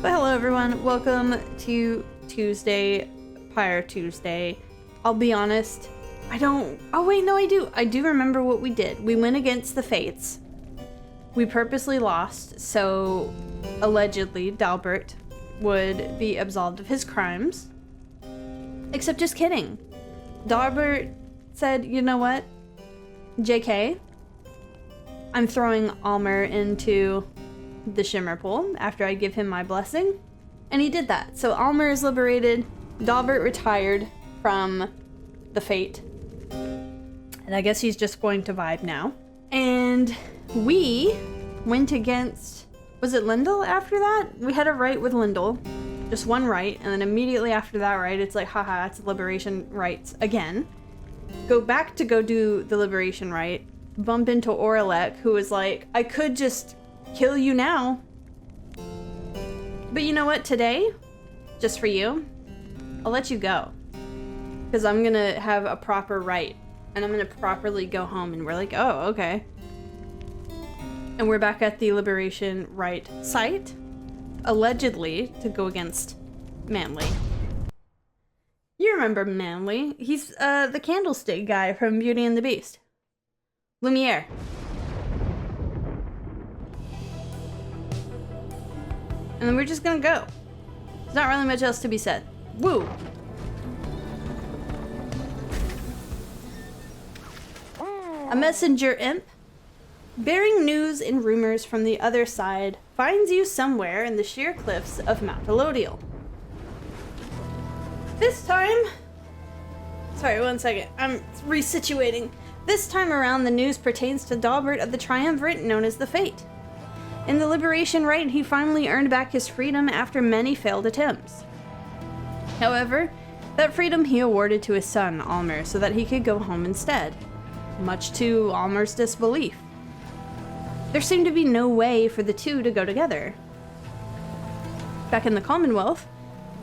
But hello everyone, welcome to Tuesday, Pyre Tuesday. I'll be honest, I do remember what we did. We went against the Fates. We purposely lost, so allegedly Dalbert would be absolved of his crimes. Except just kidding. Dalbert said, you know what, JK, I'm throwing Almer into the Shimmer Pool after I give him my blessing. And he did that. So Almer is liberated, Dalbert retired from the Fate. And I guess he's just going to vibe now. And we went against, was it Lindell after that? We had a rite with Lindell. Just one rite, and then immediately after that rite, it's like, haha, it's liberation rites again. Go back to go do the liberation rite. Bump into Oralek, who was like, I could just kill you now. But you know what? Today, just for you, I'll let you go. Because I'm gonna have a proper rite. And I'm gonna properly go home. And we're like, oh, okay. And we're back at the liberation rite site. Allegedly, to go against Manly. You remember Manly. He's the candlestick guy from Beauty and the Beast. Lumiere. And then we're just gonna go. There's not really much else to be said. Woo! A messenger imp, bearing news and rumors from the other side, finds you somewhere in the sheer cliffs of Mount Elodial. This time... Sorry, one second. I'm resituating. This time around, the news pertains to Dalbert of the Triumvirate known as the Fate. In the Liberation Rite, he finally earned back his freedom after many failed attempts. However, that freedom he awarded to his son, Almer, so that he could go home instead, much to Almer's disbelief. There seemed to be no way for the two to go together. Back in the Commonwealth,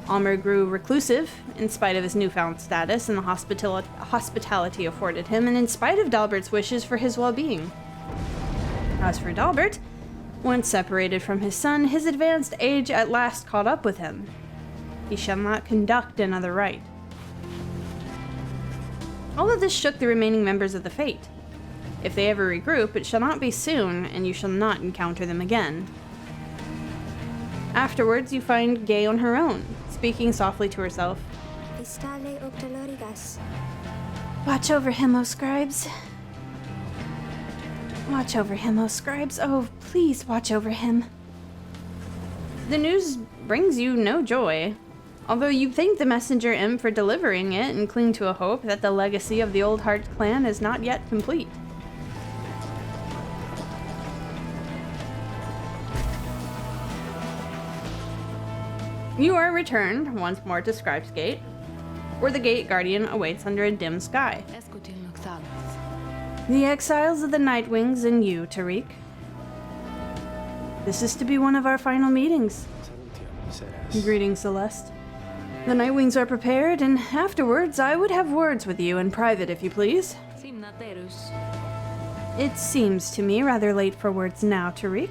Almer grew reclusive in spite of his newfound status and the hospitality afforded him, and in spite of Dalbert's wishes for his well-being. As for Dalbert, once separated from his son, his advanced age at last caught up with him. He shall not conduct another rite. All of this shook the remaining members of the Fate. If they ever regroup, it shall not be soon, and you shall not encounter them again. Afterwards, you find Gay on her own, speaking softly to herself. Watch over him, O scribes. Watch over him, O scribes. Oh, please watch over him. The news brings you no joy, although you thank the messenger imp for delivering it and cling to a hope that the legacy of the Old Heart clan is not yet complete. You are returned once more to Scribe's Gate, where the gate guardian awaits under a dim sky. The exiles of the Nightwings and you, Tariq. This is to be one of our final meetings. Greetings, Celeste. The Nightwings are prepared, and afterwards I would have words with you in private, if you please. It seems to me rather late for words now, Tariq,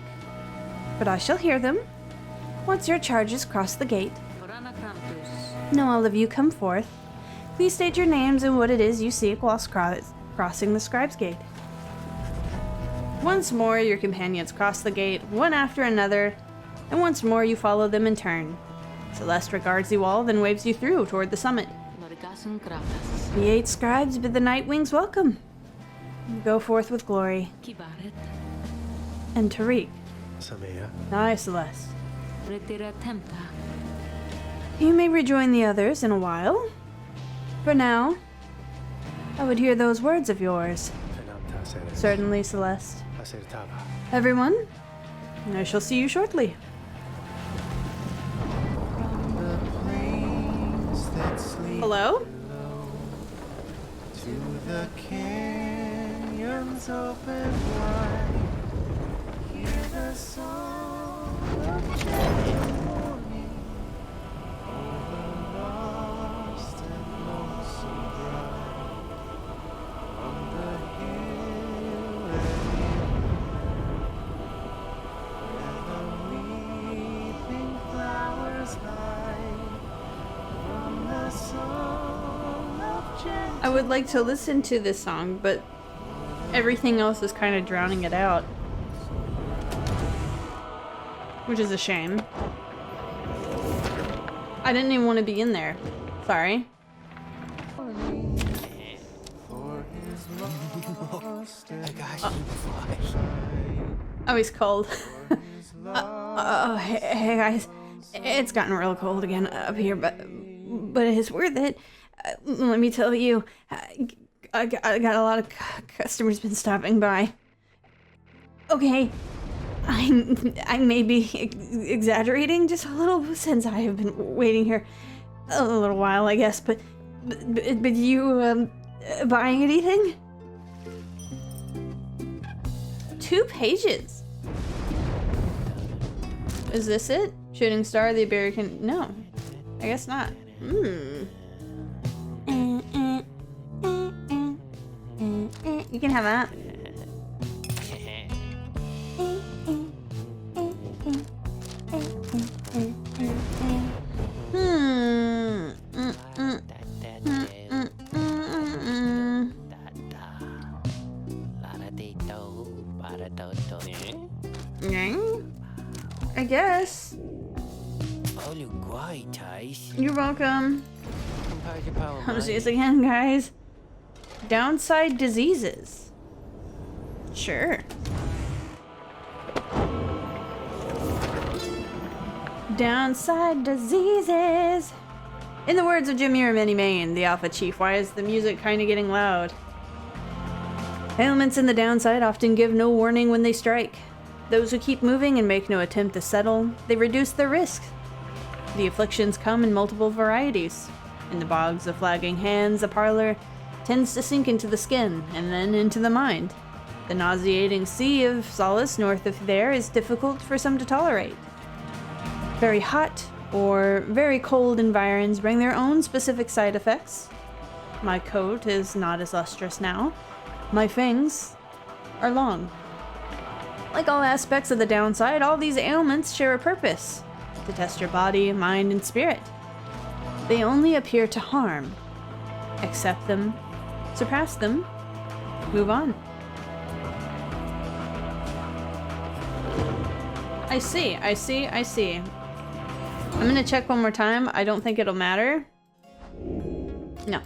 but I shall hear them once your charges cross the gate. Now all of you come forth. Please state your names and what it is you seek whilst crossing the Scribe's Gate. Once more your companions cross the gate, one after another, and once more you follow them in turn. Celeste regards you all, then waves you through toward the summit. The 8 scribes bid the Nightwings welcome. Go forth with glory. And Tariq. Aye, Celeste. You may rejoin the others in a while. For now, I would hear those words of yours. Certainly, Celeste. Everyone, I shall see you shortly. Hello? To the canyons open wide, hear the song of gentle morning, over lost and lonesome bride, on the hill and where the weeping flowers I would like to listen to this song, but everything else is kind of drowning it out. Which is a shame. I didn't even want to be in there. Sorry. Oh, he's cold. Hey guys. It's gotten real cold again up here, but it is worth it. Let me tell you, I got a lot of customers been stopping by. Okay, I may be exaggerating just a little since I have been waiting here a little while, I guess. But you buying anything? 2 pages. Is this it? Shooting star, the American? No, I guess not. You can have that. I guess. You're welcome. I'll see this again, guys. Downside diseases. Sure. Downside diseases. In the words of Jimmy or Minnie Main, the Alpha Chief, why is the music kind of getting loud? Ailments in the downside often give no warning when they strike. Those who keep moving and make no attempt to settle, they reduce their risk. The afflictions come in multiple varieties. In the bogs of flagging hands, a parlor tends to sink into the skin and then into the mind. The nauseating sea of solace north of there is difficult for some to tolerate. Very hot or very cold environs bring their own specific side effects. My coat is not as lustrous now. My fangs are long. Like all aspects of the downside, all these ailments share a purpose: to test your body, mind, and spirit. They only appear to harm. Accept them, surpass them, move on. I see. I'm gonna check one more time. I don't think it'll matter. No.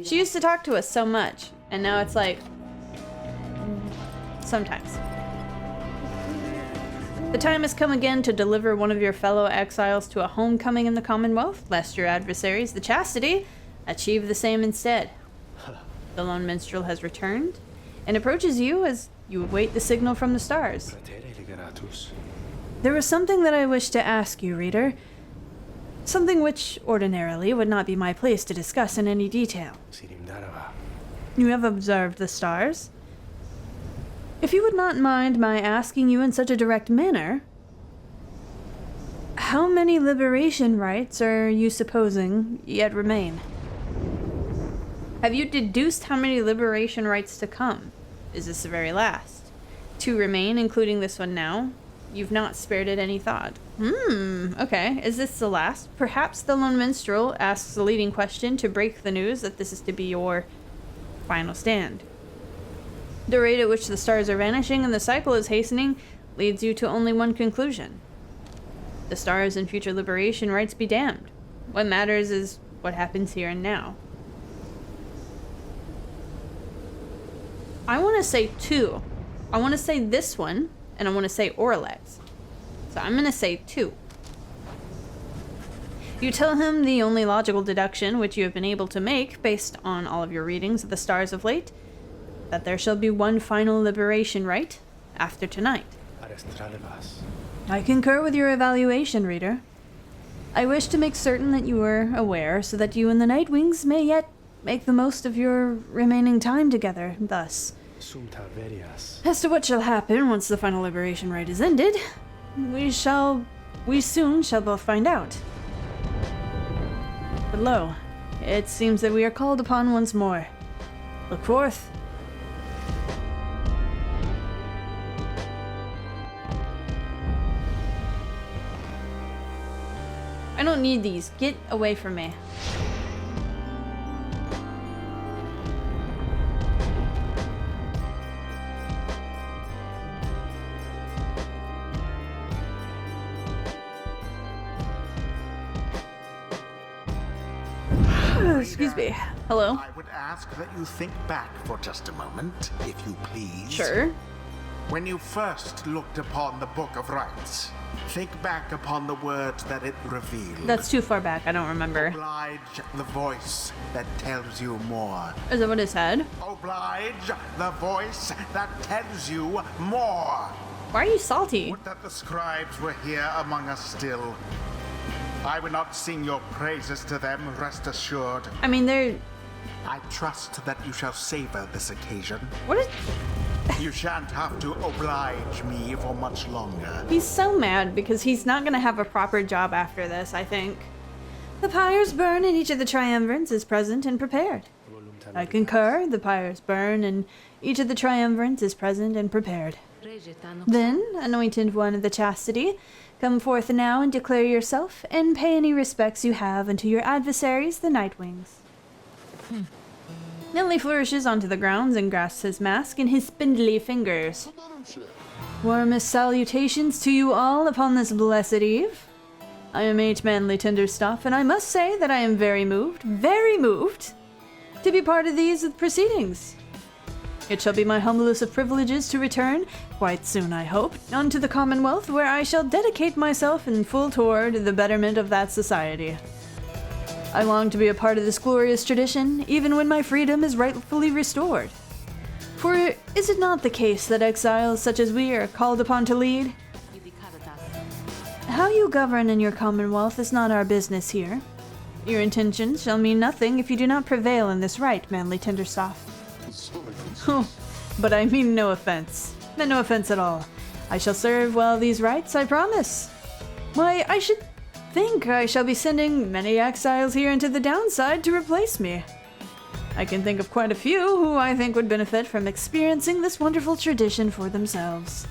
She used to talk to us so much, and now it's like, sometimes. The time has come again to deliver one of your fellow exiles to a homecoming in the Commonwealth, lest your adversaries, the Chastity, achieve the same instead. The lone minstrel has returned, and approaches you as you await the signal from the stars. There was something that I wish to ask you, reader. Something which, ordinarily, would not be my place to discuss in any detail. You have observed the stars? If you would not mind my asking you in such a direct manner, how many liberation rites are you supposing yet remain? Have you deduced how many liberation rites to come? Is this the very last? 2 remain, including this one now. You've not spared it any thought. Okay. Is this the last? Perhaps the lone minstrel asks the leading question to break the news that this is to be your final stand. The rate at which the stars are vanishing and the cycle is hastening leads you to only one conclusion. The stars and future liberation rites be damned. What matters is what happens here and now. I want to say 2. I want to say this one, and I want to say Orlex. So I'm going to say 2. You tell him the only logical deduction which you have been able to make, based on all of your readings of the stars of late, that there shall be one final liberation rite after tonight. I concur with your evaluation, reader. I wish to make certain that you are aware, so that you and the Nightwings may yet make the most of your remaining time together, thus. As to what shall happen once the final liberation rite is ended, we soon shall both find out. But lo, it seems that we are called upon once more. Look forth. I don't need these. Get away from me. excuse me. Hello? I would ask that you think back for just a moment, if you please. Sure. When you first looked upon the Book of Rites, think back upon the words that it revealed. That's too far back. I don't remember. Oblige the voice that tells you more. Is that what it said? Oblige the voice that tells you more. Why are you salty? Would that the scribes were here among us still. I would not sing your praises to them, rest assured. I mean, they're... I trust that you shall savor this occasion. What is... You shan't have to oblige me for much longer. He's so mad because he's not going to have a proper job after this, I think. The pyres burn and each of the triumvirates is present and prepared. I concur, the pyres burn and each of the triumvirates is present and prepared. Then, anointed one of the chastity, come forth now and declare yourself, and pay any respects you have unto your adversaries, the Nightwings. Nelly flourishes onto the grounds and grasps his mask in his spindly fingers. Warmest salutations to you all upon this blessed eve. I am H. Manly Tinderstoff, and I must say that I am very moved, to be part of these proceedings. It shall be my humblest of privileges to return, quite soon I hope, unto the Commonwealth, where I shall dedicate myself in full toward the betterment of that society. I long to be a part of this glorious tradition, even when my freedom is rightfully restored. For is it not the case that exiles such as we are called upon to lead? How you govern in your Commonwealth is not our business here. Your intentions shall mean nothing if you do not prevail in this right, Manly Tinderstoff. Oh, but I mean no offense. Meant no offense at all. I shall serve well these rites, I promise. Why, I should think I shall be sending many exiles here into the downside to replace me. I can think of quite a few who I think would benefit from experiencing this wonderful tradition for themselves.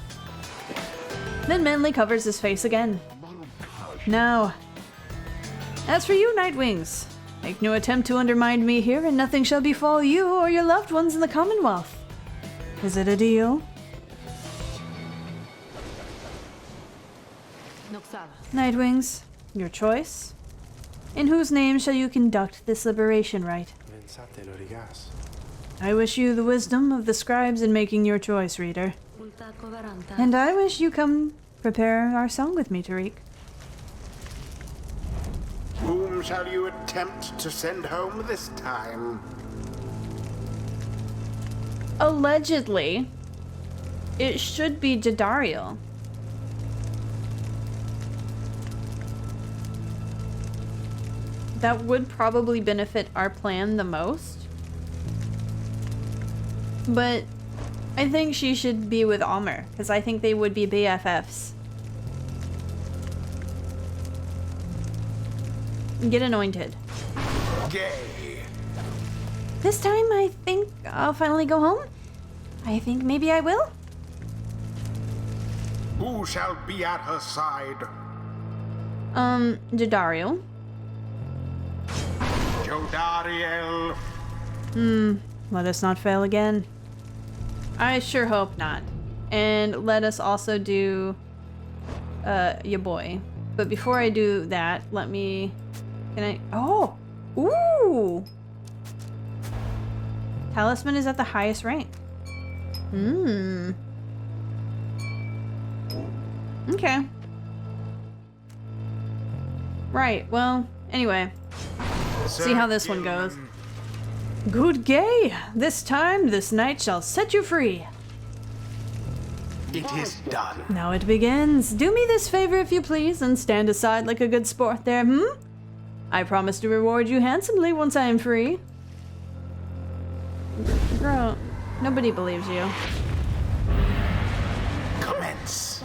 Then Manly covers his face again. Now, as for you, Nightwings, make no attempt to undermine me here, and nothing shall befall you or your loved ones in the Commonwealth. Is it a deal? Nightwings, your choice. In whose name shall you conduct this liberation rite? I wish you the wisdom of the scribes in making your choice, reader. And I wish you come prepare our song with me, Tariq. Whom shall you attempt to send home this time? Allegedly, it should be Jadariel. That would probably benefit our plan the most. But I think she should be with Almer, because I think they would be BFFs. Get anointed. Gay. This time I think I'll finally go home. I think maybe I will. Who shall be at her side? Jadariel. Jodariel. Let us not fail again. I sure hope not. And let us also do your boy. But before I do that, let me... Can I... Oh! Ooh! Talisman is at the highest rank. Okay. Right, well, anyway. See how this one goes. Good gay! This time, this night shall set you free. It is done. Now it begins. Do me this favor if you please, and stand aside like a good sport there, I promise to reward you handsomely once I am free. Bro, nobody believes you. Commence.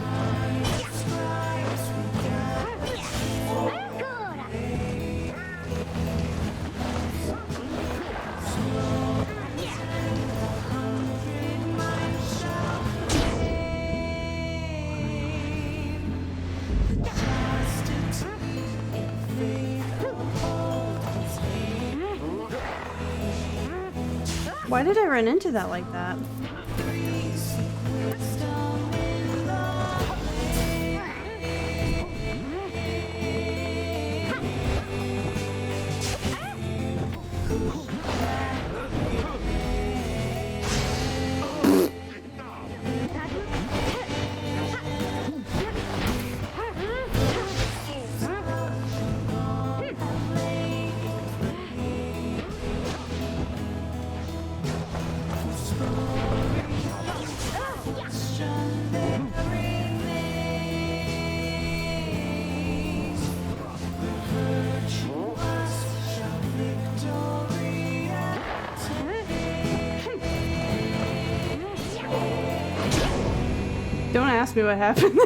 Why did I run into that like that? Don't ask me what happened.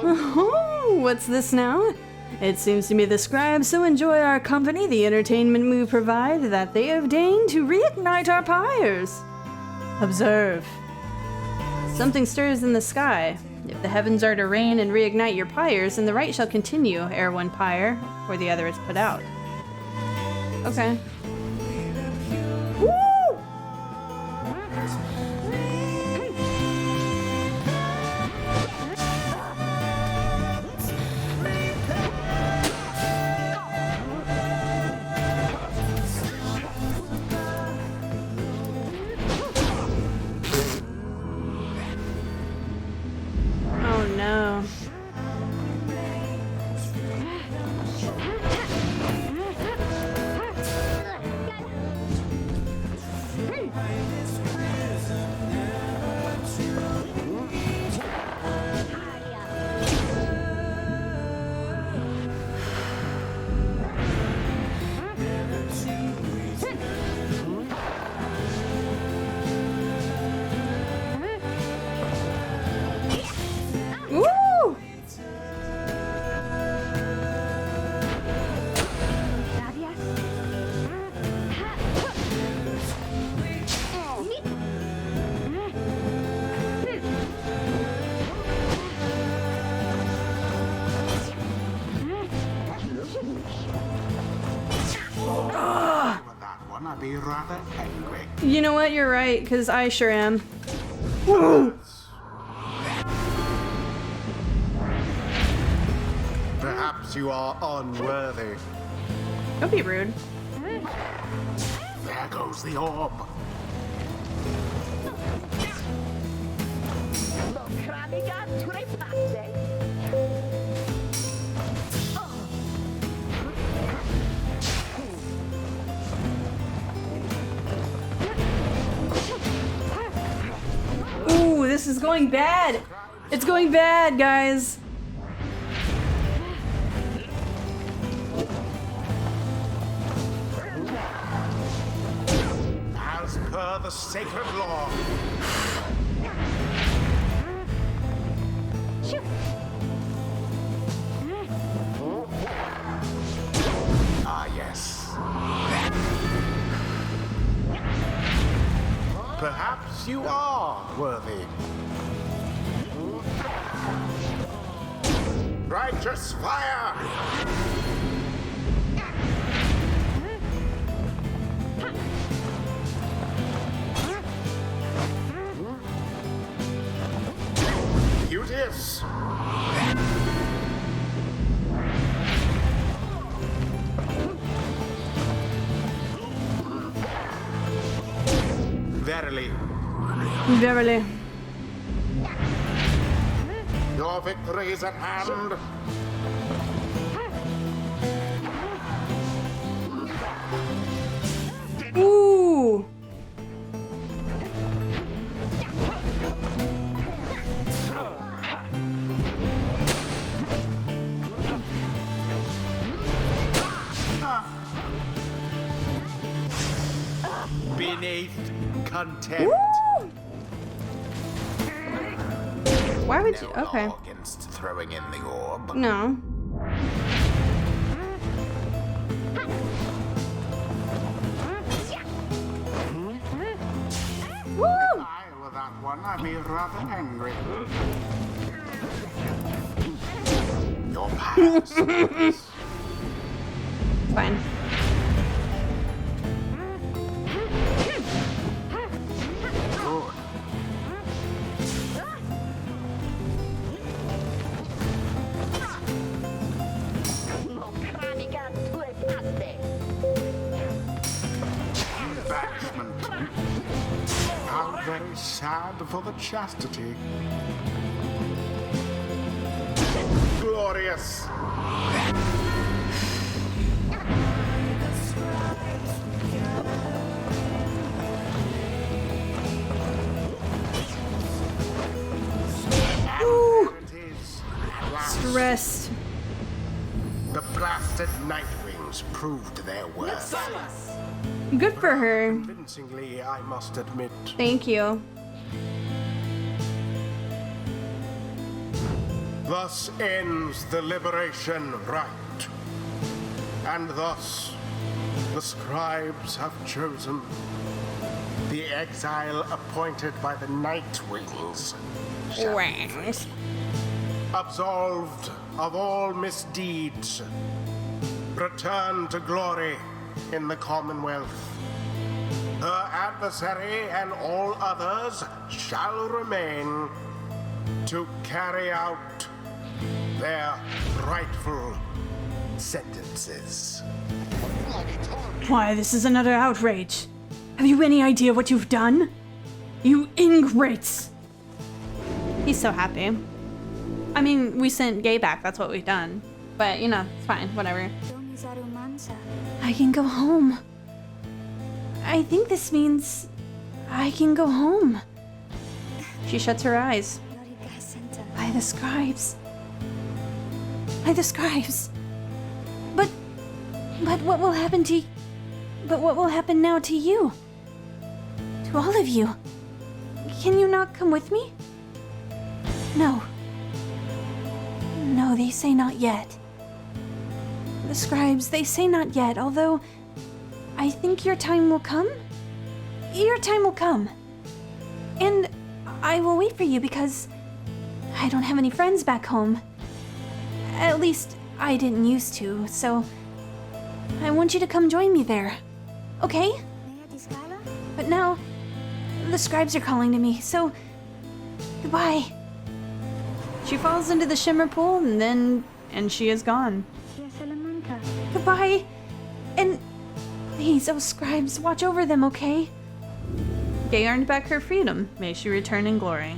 Oh, what's this now? It seems to me the scribes so enjoy our company, the entertainment we provide, that they have deigned to reignite our pyres. Observe. Something stirs in the sky. If the heavens are to rain and reignite your pyres, then the rite shall continue ere one pyre or the other is put out. Okay. Woo! Oh no. Woo! With that one, I'd be rather angry. You know what? You're right, because I sure am. Perhaps you are unworthy. Don't be rude. There goes the orb. Ooh, this is going bad. It's going bad, guys. As per the sacred law. Ah, yes. Perhaps you are worthy. Righteous fire! Beauteous! Verily, Verily. your victory is at hand. Ooh. Beneath contempt. Woo! Why would you? No Okay. law against throwing in the orb. No. Woo! I, with that one, I'd be rather angry. Your past. Fine. Good. Banishment. How very sad for the chastity. Glorious. rest. The blasted Nightwings proved their worth. Good for her. Convincingly, I must admit. Thank you. Thus ends the Liberation Rite. And thus, the scribes have chosen the exile appointed by the Nightwings. shall be free. Absolved of all misdeeds, return to glory in the Commonwealth. Her adversary and all others shall remain to carry out their rightful sentences. Why, this is another outrage. Have you any idea what you've done? You ingrates! He's so happy. I mean, we sent Gay back, that's what we've done. But, you know, it's fine, whatever. I can go home. I think this means I can go home. She shuts her eyes. By the scribes. By the scribes. But what will happen to... But what will happen now to you? To all of you? Can you not come with me? No. No, they say not yet. The scribes, they say not yet, although I think your time will come. Your time will come. And I will wait for you because I don't have any friends back home. At least I didn't used to, so I want you to come join me there. Okay? But now, the scribes are calling to me, so goodbye. She falls into the shimmer pool and she is gone. Goodbye. And please, oh scribes, watch over them, okay? Gay earned back her freedom. May she return in glory.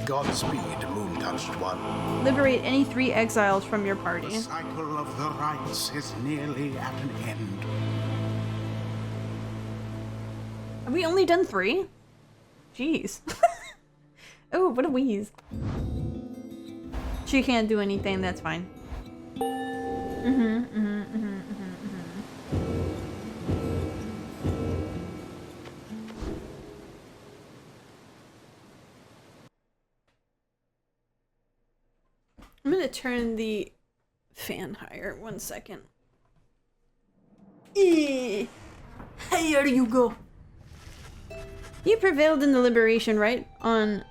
Godspeed, moon-touched one. Liberate any 3 exiles from your party. The cycle of the rites is nearly at an end. Have we only done 3? Jeez. Oh, what a wheeze. She can't do anything, that's fine. I'm gonna turn the fan higher, 1 second. Here you go. You prevailed in the liberation rite on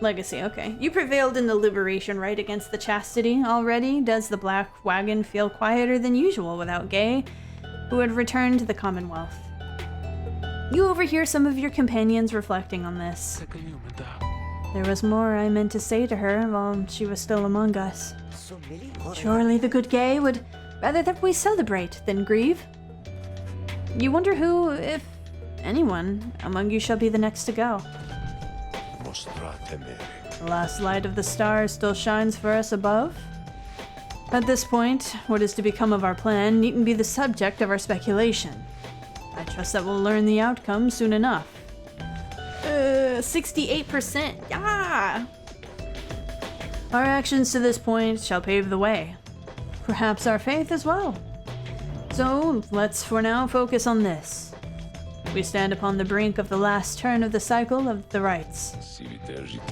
Legacy, okay. You prevailed in the liberation rite against the chastity already. Does the black wagon feel quieter than usual without Gay, who had returned to the Commonwealth? You overhear some of your companions reflecting on this. There was more I meant to say to her while she was still among us. Surely the good Gay would rather that we celebrate than grieve. You wonder who, if anyone, among you shall be the next to go. The last light of the stars still shines for us above. At this point, what is to become of our plan needn't be the subject of our speculation. I trust that we'll learn the outcome soon enough. 68%, yeah! Our actions to this point shall pave the way. Perhaps our faith as well. So, let's for now focus on this. We stand upon the brink of the last turn of the cycle of the rites.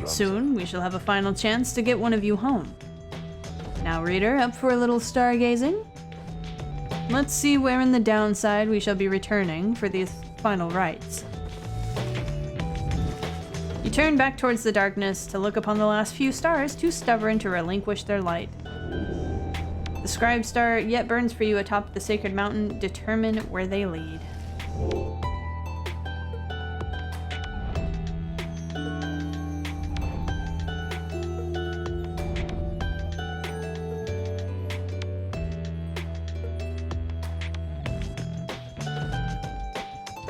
Soon, we shall have a final chance to get one of you home. Now, reader, up for a little stargazing? Let's see where in the downside we shall be returning for these final rites. You turn back towards the darkness to look upon the last few stars, too stubborn to relinquish their light. The scribe star yet burns for you atop the sacred mountain. Determine where they lead.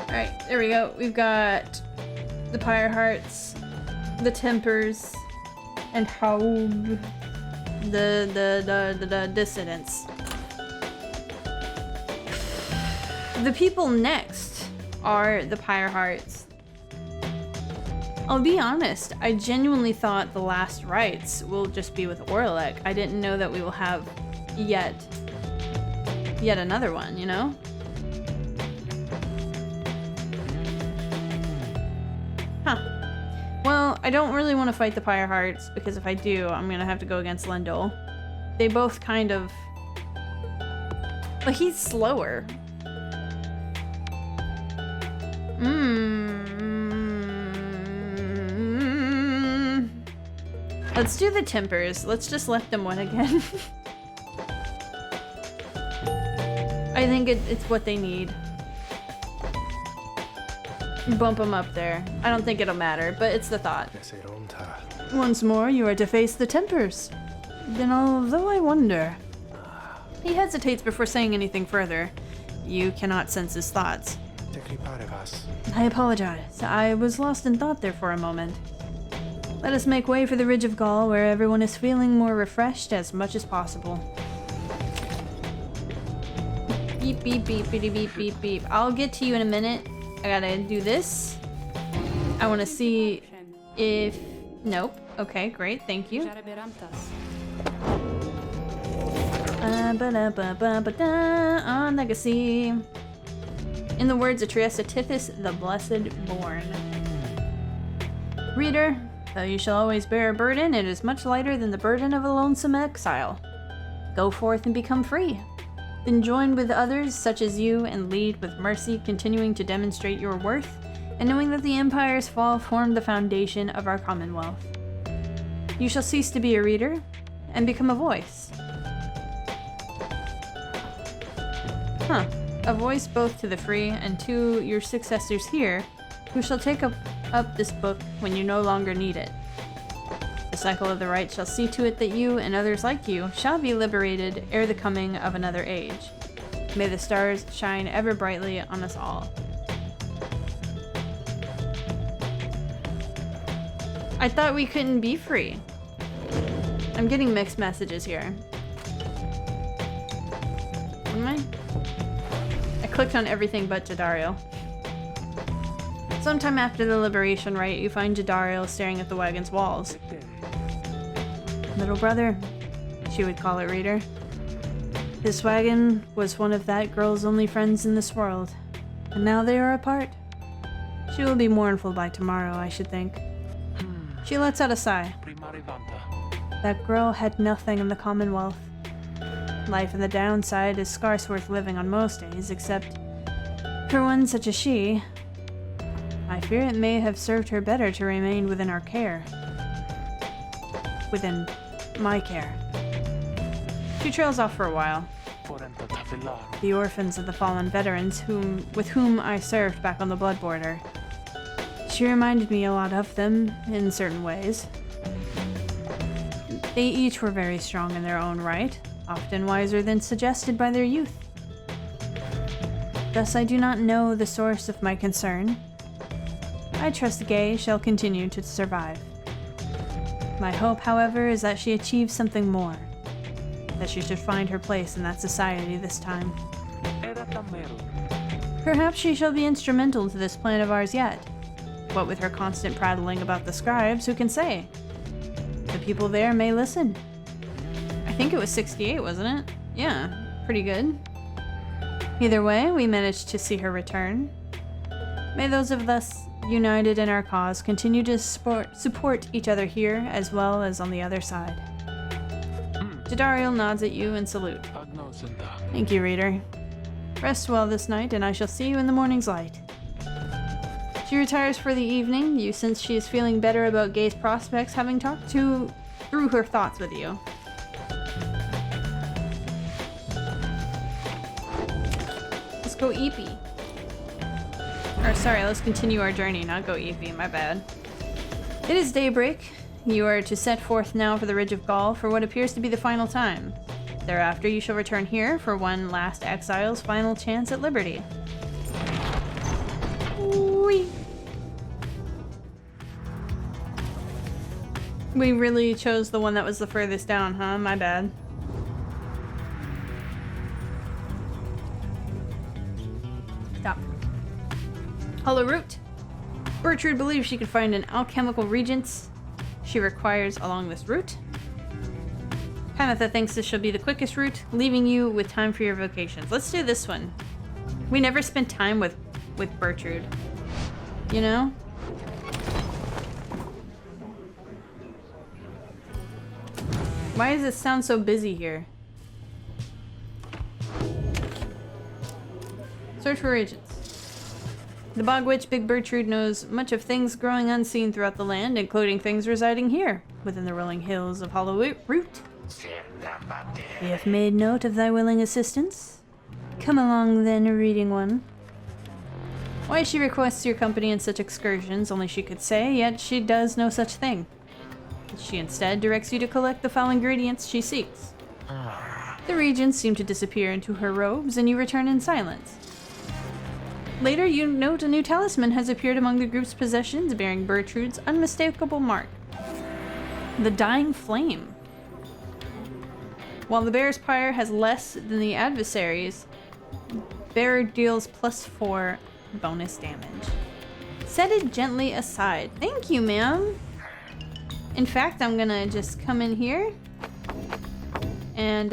Alright, there we go. We've got the Pyre Hearts, the Tempers, and Haug, the Dissidents. The people next are the Pyre Hearts, I'll be honest, I genuinely thought the last rites will just be with Orlek. I didn't know that we will have yet another one, you know? Huh. Well, I don't really want to fight the Pyre Hearts, because if I do, I'm gonna have to go against Lendl. They both kind of... But he's slower. Let's do the Tempers. Let's just let them win again. I think it's what they need. Bump them up there. I don't think it'll matter, but it's the thought. Once more, you are to face the Tempers. Then although I wonder... He hesitates before saying anything further. You cannot sense his thoughts. I apologize. I was lost in thought there for a moment. Let us make way for the Ridge of Gaul, where everyone is feeling more refreshed as much as possible. Beep, beep, beep, beep, beep, beep, beep. I'll get to you in a minute. I gotta do this. I want to see if... Nope. Okay, great. Thank you. On Legacy. In the words of Triesta Tithys, the Blessed Born. Reader, though you shall always bear a burden, it is much lighter than the burden of a lonesome exile. Go forth and become free. Then join with others such as you and lead with mercy, continuing to demonstrate your worth, and knowing that the Empire's fall formed the foundation of our Commonwealth. You shall cease to be a reader and become a voice. Huh. A voice both to the free and to your successors here, who shall take up this book when you no longer need it. The cycle of the right shall see to it that you and others like you shall be liberated ere the coming of another age. May the stars shine ever brightly on us all. I thought we couldn't be free. I'm getting mixed messages here. Am I? I clicked on everything but Jadariel. Sometime after the liberation rite, you find Jadariel staring at the wagon's walls. Little brother, she would call it, reader. This wagon was one of that girl's only friends in this world, and now they are apart. She will be mournful by tomorrow, I should think. She lets out a sigh. That girl had nothing in the Commonwealth. Life in the downside is scarce worth living on most days, except for one such as she. I fear it may have served her better to remain within our care. Within my care. She trails off for a while. The orphans of the fallen veterans with whom I served back on the Blood Border. She reminded me a lot of them in certain ways. They each were very strong in their own right, often wiser than suggested by their youth. Thus I do not know the source of my concern. I trust Gay shall continue to survive. My hope, however, is that she achieves something more. That she should find her place in that society this time. Perhaps she shall be instrumental to this plan of ours yet. What with her constant prattling about the scribes, who can say? The people there may listen. I think it was 68, wasn't it? Yeah, pretty good. Either way, we managed to see her return. May those of us united in our cause continue to support each other here as well as on the other side. Jadariel nods at you and salute. Thank you, reader. Rest well this night, and I shall see you in the morning's light. She retires for the evening, you sense she is feeling better about Gay's prospects, having talked through her thoughts with you. Let's go Eepy. Or sorry, let's continue our journey, not go Eepy, my bad. It is daybreak. You are to set forth now for the Ridge of Gaul for what appears to be the final time. Thereafter, you shall return here for one last exile's final chance at liberty. Whee! We really chose the one that was the furthest down, huh? My bad. Stop. Hollow Root. Gertrude believes she could find an alchemical regent she requires along this route. Panatha thinks this shall be the quickest route, leaving you with time for your vocations. Let's do this one. We never spent time with Gertrude. You know? Why does it sound so busy here? Search for agents. The Bog Witch Big Gertrude knows much of things growing unseen throughout the land, including things residing here, within the rolling hills of Hollow Root. We have made note of thy willing assistance. Come along then, reading one. Why she requests your company in such excursions, only she could say, yet she does no such thing. She instead directs you to collect the foul ingredients she seeks. The regents seem to disappear into her robes, and you return in silence. Later, you note a new talisman has appeared among the group's possessions, bearing Gertrude's unmistakable mark. The Dying Flame. While the bear's pyre has less than the adversaries, bearer deals +4 bonus damage. Set it gently aside. Thank you, ma'am. In fact, I'm gonna just come in here and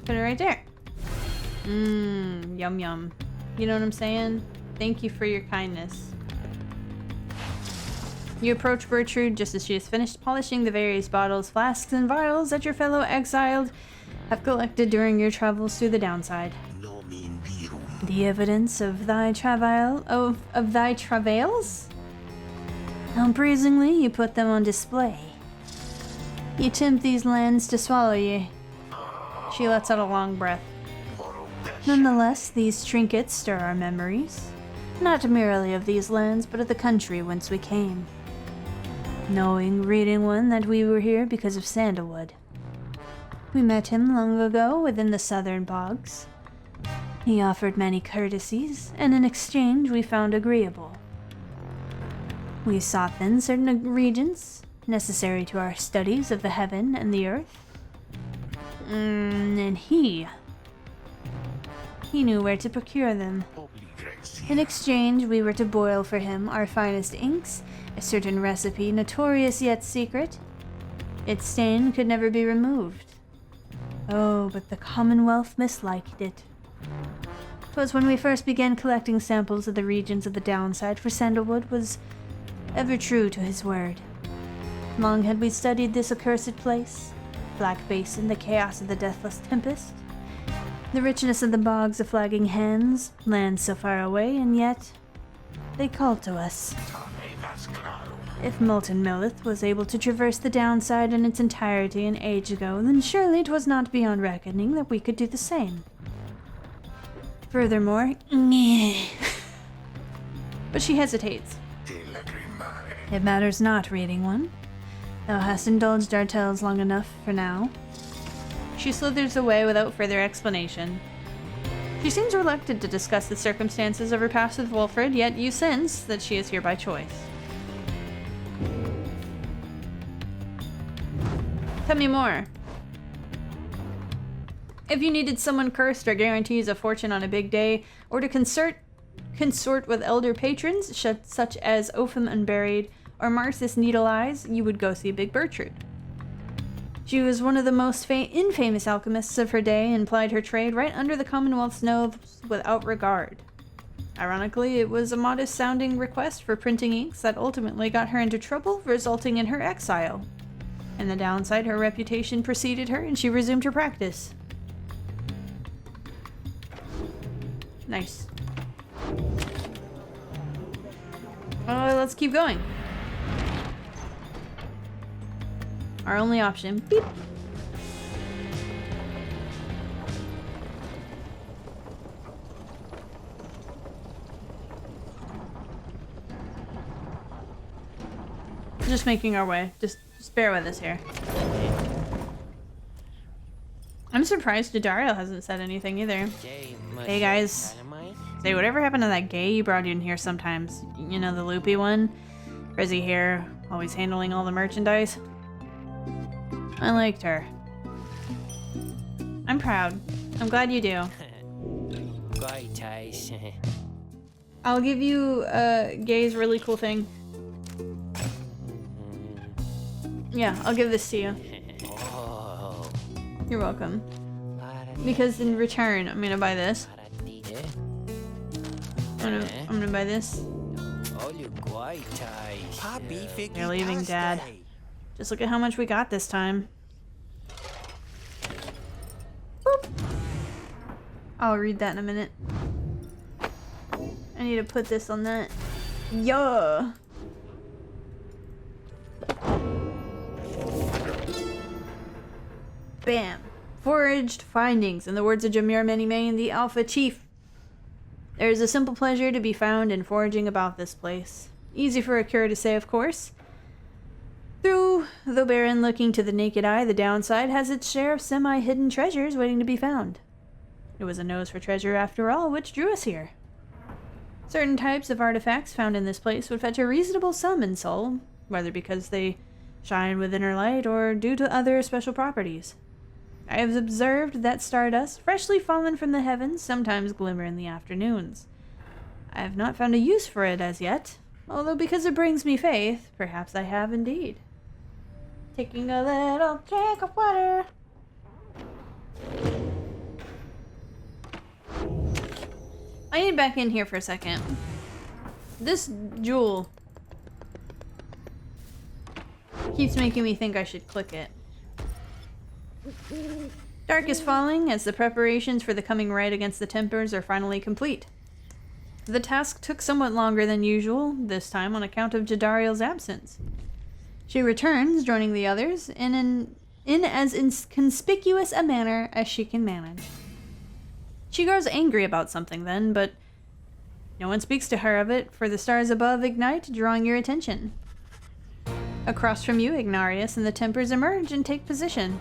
put it right there. Yum yum. You know what I'm saying? Thank you for your kindness. You approach Gertrude just as she has finished polishing the various bottles, flasks, and vials that your fellow exiled have collected during your travels through the downside. The evidence of thy travails? How brazenly you put them on display. You tempt these lands to swallow ye. She lets out a long breath. Nonetheless, these trinkets stir our memories, not merely of these lands, but of the country whence we came. Knowing, reading one, that we were here because of Sandalwood. We met him long ago within the southern bogs. He offered many courtesies, and in exchange we found agreeable. We sought then certain regents, necessary to our studies of the heaven and the earth. And he knew where to procure them. In exchange, we were to boil for him our finest inks, a certain recipe notorious yet secret. Its stain could never be removed. Oh, but the Commonwealth misliked it. 'Twas when we first began collecting samples of the regions of the downside, for Sandalwood was ever true to his word. Long had we studied this accursed place, Black Basin, the chaos of the deathless tempest, the richness of the bogs of flagging hands, lands so far away, and yet they called to us. If Molten Millith was able to traverse the downside in its entirety an age ago, then surely 'twas not beyond reckoning that we could do the same. Furthermore, but she hesitates. It matters not, reading one. Thou hast indulged our tales long enough for now. She slithers away without further explanation. She seems reluctant to discuss the circumstances of her past with Wilfred, yet you sense that she is here by choice. Tell me more. If you needed someone cursed or guarantees a fortune on a big day, or to consort with elder patrons such as Ophim Unburied or Marcis Needle Eyes, you would go see Big Gertrude. She was one of the most infamous alchemists of her day and plied her trade right under the Commonwealth's nose without regard. Ironically, it was a modest-sounding request for printing inks that ultimately got her into trouble, resulting in her exile. In the downside, her reputation preceded her and she resumed her practice. Nice. Let's keep going. Our only option. Beep. Just making our way. Just bear with us here. I'm surprised Jadariel hasn't said anything either. Hey guys. Say, whatever happened to that gay you brought in here sometimes? You know, the loopy one? Frizzy hair, always handling all the merchandise? I liked her. I'm proud. I'm glad you do. I'll give you Gay's really cool thing. Yeah, I'll give this to you. You're welcome. Because in return, I'm gonna buy this. I'm gonna buy this. You're leaving, Dad. Just look at how much we got this time. Boop. I'll read that in a minute. I need to put this on that. Yeah. Bam. Foraged findings. In the words of Jameer Manimane, the Alpha Chief. There is a simple pleasure to be found in foraging about this place. Easy for a cure to say, of course. Though barren looking to the naked eye, the downside has its share of semi-hidden treasures waiting to be found. It was a nose for treasure after all, which drew us here. Certain types of artifacts found in this place would fetch a reasonable sum in Sol, whether because they shine with inner light or due to other special properties. I have observed that stardust, freshly fallen from the heavens, sometimes glimmer in the afternoons. I have not found a use for it as yet, although because it brings me faith, perhaps I have indeed. Taking a little drink of water. I need back in here for a second. This jewel keeps making me think I should click it. Dark is falling as the preparations for the coming rite against the Tempers are finally complete. The task took somewhat longer than usual, this time on account of Jadariel's absence. She returns, joining the others, in as inconspicuous a manner as she can manage. She grows angry about something then, but no one speaks to her of it, for the stars above ignite, drawing your attention. Across from you, Ignarius and the Tempers emerge and take position.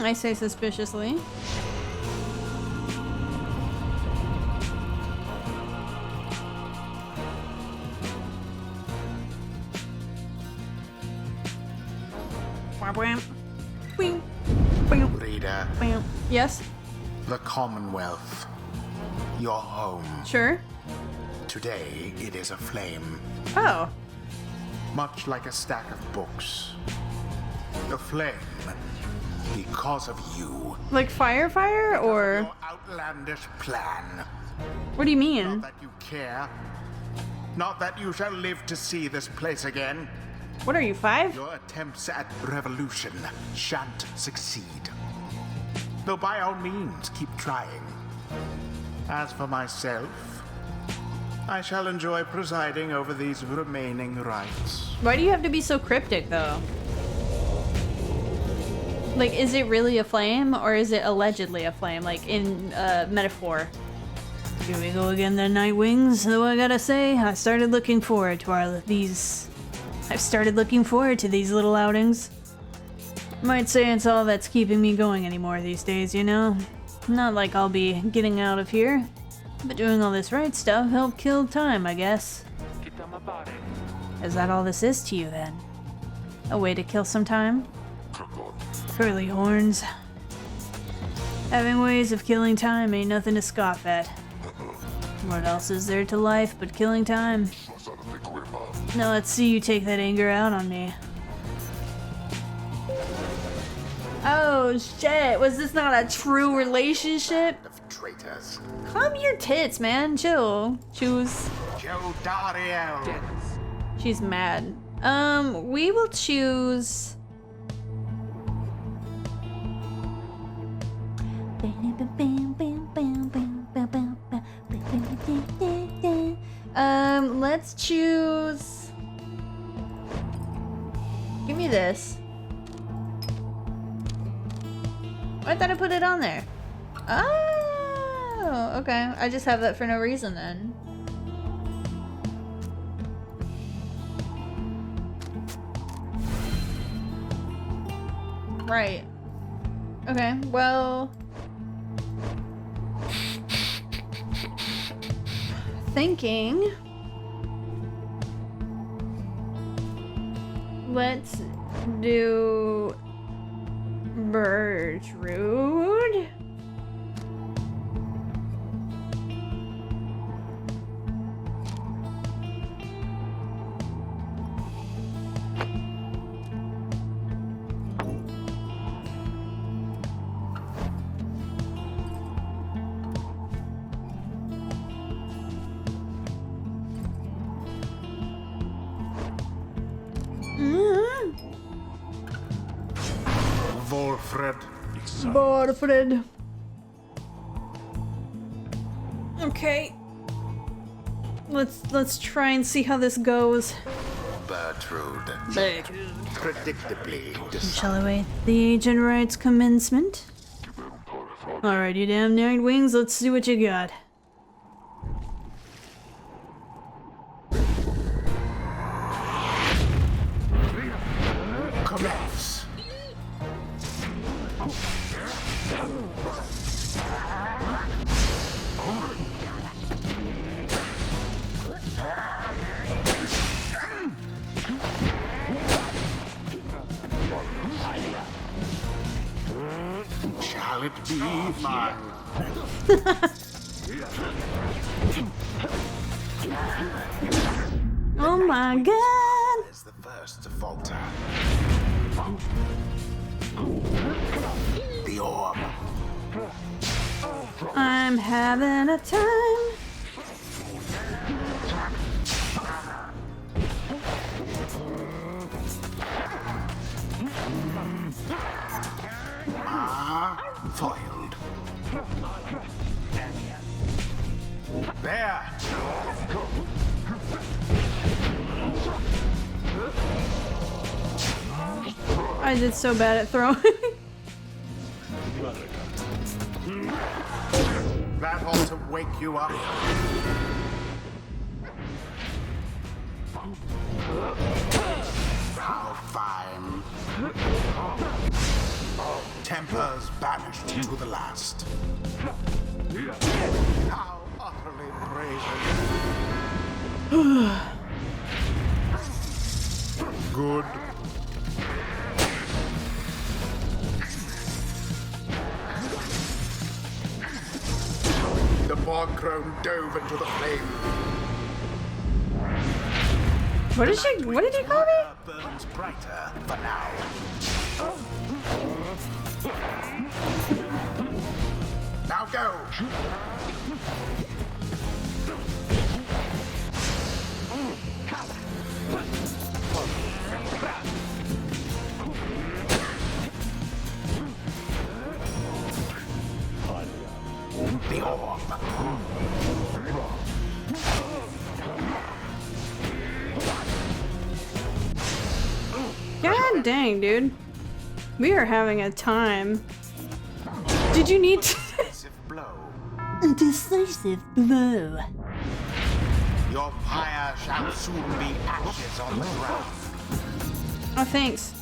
I say suspiciously. Reader, Yes? the Commonwealth, your home. Sure. Today it is aflame, Oh. much like a stack of books. Aflame because of you. Like fire or? Your outlandish plan. What do you mean? Not that you care. Not that you shall live to see this place again. What are you, 5? Your attempts at revolution shan't succeed. Though by all means, keep trying. As for myself, I shall enjoy presiding over these remaining rites. Why do you have to be so cryptic, though? Like, is it really a flame, or is it allegedly a flame, like in metaphor? Here we go again, the Night Wings. Though I gotta say, I've started looking forward to these little outings. Might say it's all that's keeping me going anymore these days, you know? Not like I'll be getting out of here, but doing all this right stuff helped kill time, I guess. Is that all this is to you, then? A way to kill some time? Curly horns. Having ways of killing time ain't nothing to scoff at. What else is there to life but killing time? Now let's see you take that anger out on me. Oh shit, was this not a true relationship? Of traitors. Calm your tits, man. Chill. Choose. Jodariel. She's mad. We will choose... let's choose... Give me this. I thought I put it on there. Oh, okay. I just have that for no reason then. Right. Okay, well... Thinking... Let's do... Bertrude? Wolfred. Barfred. Okay. Let's try and see how this goes. Bertrude. Predictably Shall await the Ancient Rites commencement. Alright, you damn Night Wings, let's see what you got. Commence. Shall it be mine? Oh my god! Is the first to falter. The orb. I'm having a time. Foiled. There. I did so bad at throwing. That ought to wake you up. How fine. Tempers banished to the last. How utterly brazen. Good. The bog-crone dove into the flame. What did you call me? Burns brighter for now. Now go. The orb. God dang, dude. We are having a time. Did you need to... Decisive blow. A decisive blow. Your pyre shall soon be ashes on the ground. Oh, thanks.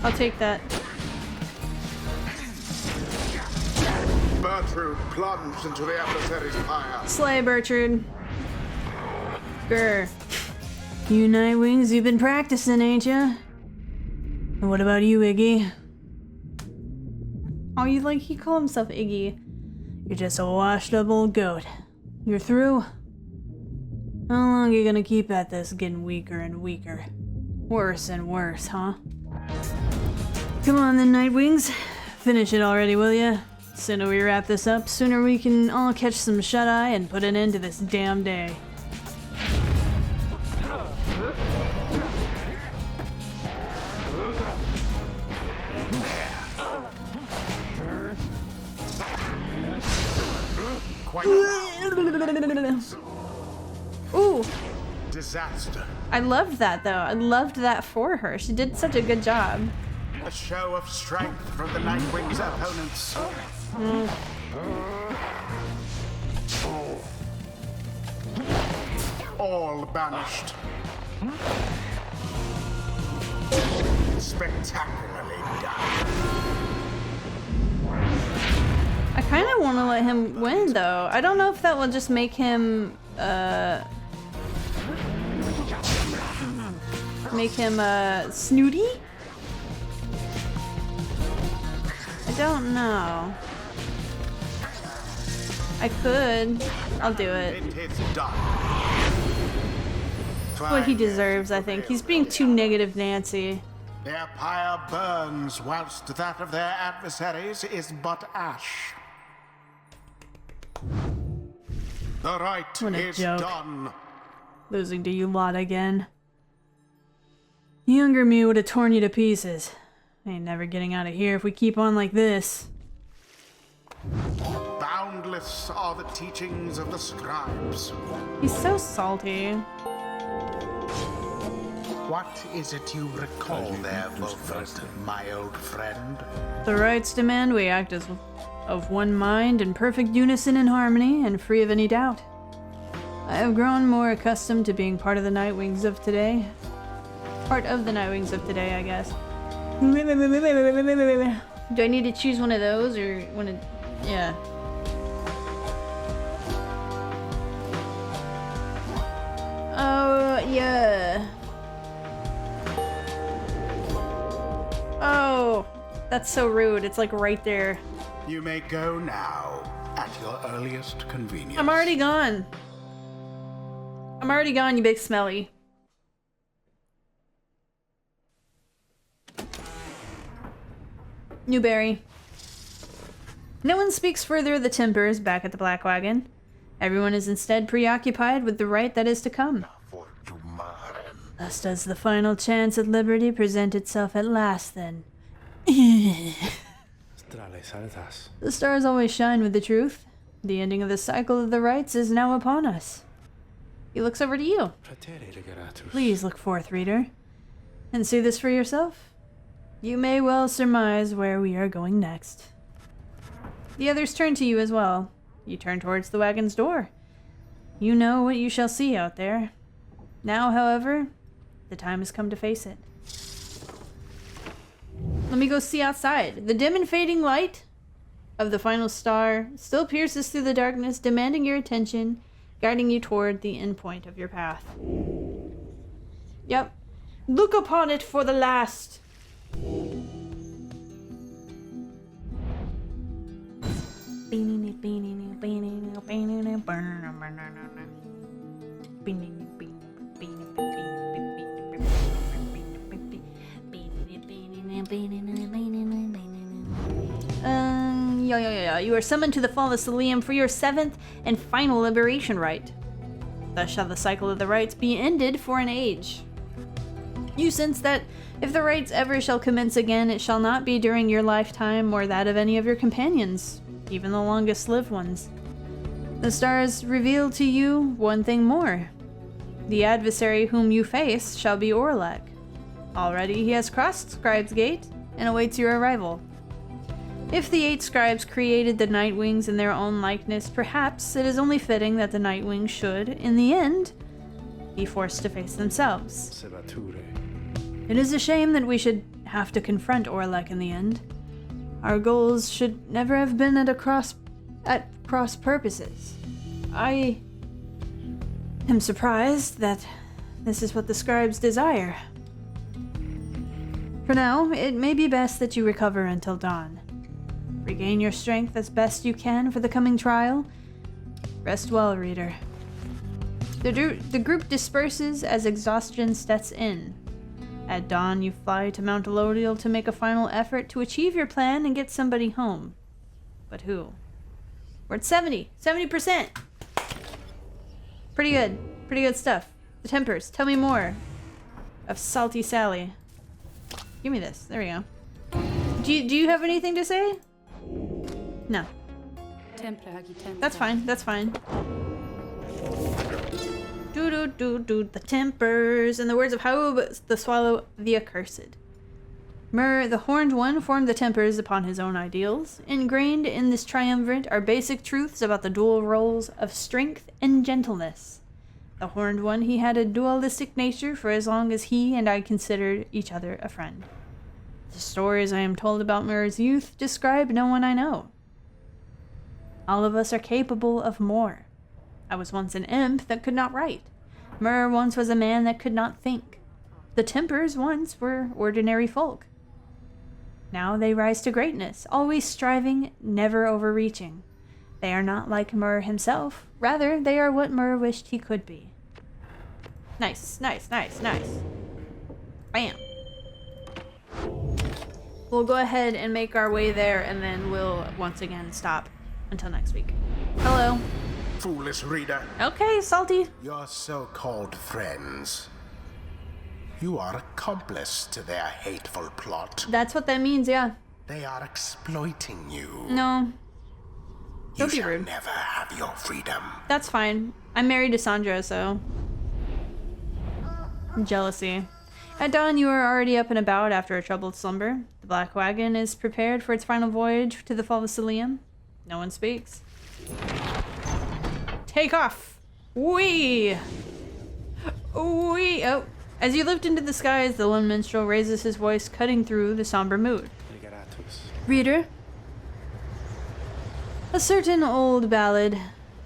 I'll take that. Bertrude plunged into the adversary's pyre. Slay, Bertrude. Grr. You Nightwings, you've been practicing, ain't ya? And what about you, Iggy? Oh, he called himself Iggy. You're just a washed up old goat. You're through? How long are you gonna keep at this, getting weaker and weaker? Worse and worse, huh? Come on then, Nightwings. Finish it already, will ya? Sooner we wrap this up, sooner we can all catch some shut-eye and put an end to this damn day. Quite Ooh, disaster. I loved that though. I loved that for her. She did such a good job. A show of strength from the Nightwing's opponents. All banished. Spectacularly done. I kind of want to let him win though. I don't know if that will just make him snooty. don't know. I could. I'll do it. It is done. What he deserves, I think. He's being too negative Nancy. Their pyre burns, whilst that of their adversaries is but ash. The rite What a is joke. done. Losing to you lot again. Younger me would have torn you to pieces. I ain't never getting out of here if we keep on like this. Boundless are the teachings of the scribes. He's so salty. What is it you recall there, Volfred, my old friend? The rites demand we act as of one mind in perfect unison and harmony and free of any doubt. I have grown more accustomed to being part of the Nightwings of today. Part of the Nightwings of today, I guess. Do I need to choose one of those or one of... yeah. Oh, yeah. Oh, that's so rude. It's like right there. You may go now, at your earliest convenience. I'm already gone. I'm already gone, you big smelly. Newberry. No one speaks further of the Tempers back at the Black Wagon. Everyone is instead preoccupied with the rite that is to come. Thus does the final chance at liberty present itself at last, then. The stars always shine with the truth. The ending of the cycle of the rites is now upon us. He looks over to you. Please look forth, reader, and see this for yourself. You may well surmise where we are going next. The others turn to you as well. You turn towards the wagon's door. You know what you shall see out there. Now, however, the time has come to face it. Let me go see outside. The dim and fading light of the final star still pierces through the darkness, demanding your attention, guiding you toward the end point of your path. Yep. Look upon it for the last. Yeah. You are summoned to the Fall of Selenium for your 7th and final liberation rite. Thus shall the cycle of the rites be ended for an age. You sense that if the rites ever shall commence again, it shall not be during your lifetime or that of any of your companions, even the longest-lived ones. The stars reveal to you one thing more. The adversary whom you face shall be Orlek. Already he has crossed Scribe's Gate and awaits your arrival. If the 8 scribes created the Nightwings in their own likeness, perhaps it is only fitting that the Nightwings should, in the end, be forced to face themselves. It is a shame that we should have to confront Orlek in the end. Our goals should never have been at cross purposes. I am surprised that this is what the scribes desire. For now, it may be best that you recover until dawn. Regain your strength as best you can for the coming trial. Rest well, reader. The group disperses as exhaustion sets in. At dawn, you fly to Mount Elodial to make a final effort to achieve your plan and get somebody home. But who? We're at 70%! Pretty good stuff. The Tempers, tell me more of Salty Sally. Give me this, there we go. Do you have anything to say? No. That's fine, that's fine. The Tempers. In the words of Haub the Swallow, the Accursed. Myrrh, the Horned One, formed the Tempers upon his own ideals. Ingrained in this triumvirate are basic truths about the dual roles of strength and gentleness. The Horned One, he had a dualistic nature for as long as he and I considered each other a friend. The stories I am told about Myrrh's youth describe no one I know. All of us are capable of more. I was once an imp that could not write. Myrrh once was a man that could not think. The Tempers once were ordinary folk. Now they rise to greatness, always striving, never overreaching. They are not like Mur himself. Rather, they are what Mur wished he could be. Nice, nice, nice, nice. Bam. We'll go ahead and make our way there, and then we'll once again stop until next week. Hello. Foolish reader. Okay, Salty. Your so-called friends. You are accomplice to their hateful plot. That's what that means, yeah. They are exploiting you. No. You Don't be shall rude. never have your freedom. That's fine. I'm married to Sandra, so... Jealousy. At dawn, you are already up and about after a troubled slumber. The Black Wagon is prepared for its final voyage to the Fall of Cilium. No one speaks. Take off! Whee! Whee! Oh. As you lift into the skies, the lone minstrel raises his voice, cutting through the somber mood. Reader, a certain old ballad